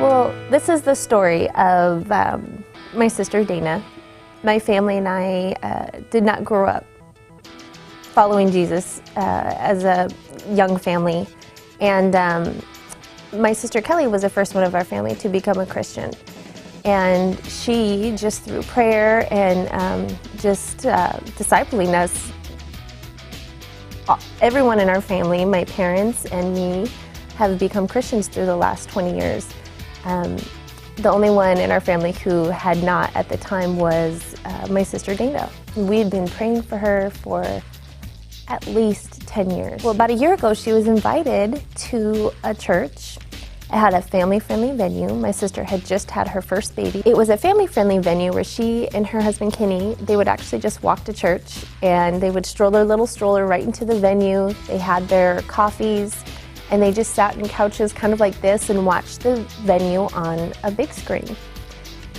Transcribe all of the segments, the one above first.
Well, this is the story of my sister Dana. My family and I did not grow up following Jesus as a young family, and my sister Kelly was the first one of our family to become a Christian. And she, just through prayer and discipling us, everyone in our family, my parents and me, have become Christians through the last 20 years. The only one in our family who had not at the time was my sister Dana. We had been praying for her for at least 10 years. Well, about a year ago, she was invited to a church. It had a family-friendly venue. My sister had just had her first baby. It was a family-friendly venue where she and her husband Kenny, they would actually just walk to church and they would stroll their little stroller right into the venue. They had their coffees and they just sat in couches kind of like this and watched the venue on a big screen.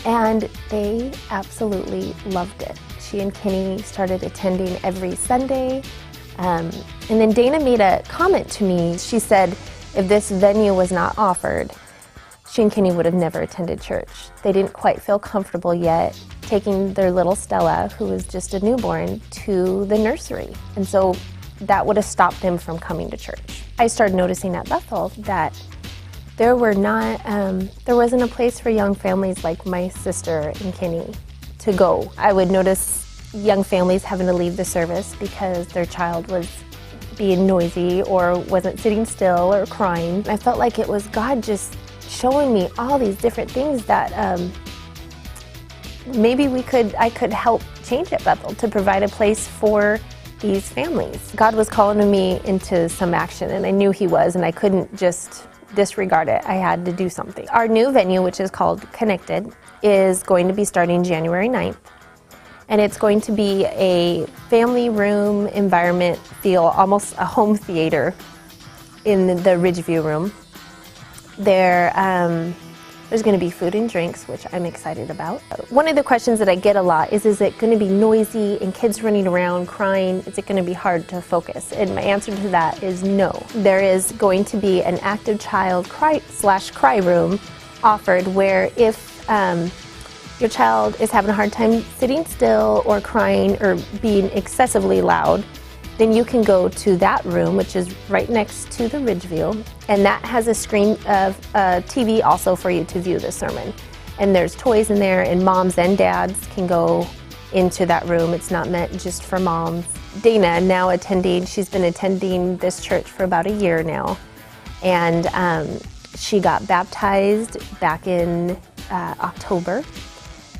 And they absolutely loved it. She and Kenny started attending every Sunday. And then Dana made a comment to me. She said, if this venue was not offered, she and Kenny would have never attended church. They didn't quite feel comfortable yet taking their little Stella, who was just a newborn, to the nursery. And so that would have stopped them from coming to church. I started noticing at Bethel that there wasn't a place for young families like my sister and Kenny to go. I would notice young families having to leave the service because their child was being noisy or wasn't sitting still or crying. I felt like it was God just showing me all these different things that maybe I could help change at Bethel to provide a place for these families. God was calling me into some action, and I knew He was, and I couldn't just disregard it. I had to do something. Our new venue, which is called Connected, is going to be starting January 9th. And it's going to be a family room environment feel, almost a home theater in the Ridgeview room. There's going to be food and drinks, which I'm excited about. One of the questions that I get a lot is it going to be noisy and kids running around crying? Is it going to be hard to focus? And my answer to that is no. There is going to be an active child cry room offered where if your child is having a hard time sitting still or crying or being excessively loud, then you can go to that room, which is right next to the Ridgeview, and that has a screen of TV also for you to view the sermon. And there's toys in there, and moms and dads can go into that room. It's not meant just for moms. Dana, now she's been attending this church for about a year now, and she got baptized back in October.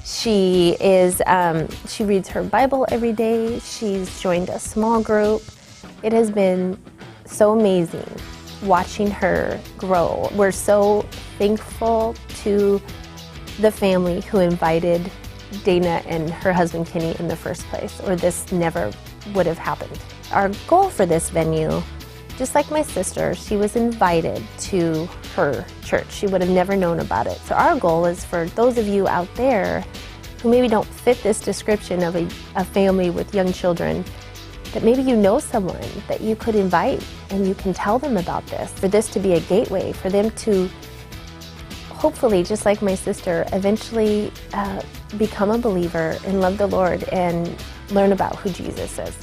She reads her Bible every day. She's joined a small group. It has been so amazing watching her grow. We're so thankful to the family who invited Dana and her husband Kenny in the first place, or this never would have happened. Our goal for this venue, just like my sister, she was invited to her church. She would have never known about it. So our goal is for those of you out there who maybe don't fit this description of a family with young children, that maybe you know someone that you could invite and you can tell them about this, for this to be a gateway, for them to hopefully, just like my sister, eventually become a believer and love the Lord and learn about who Jesus is.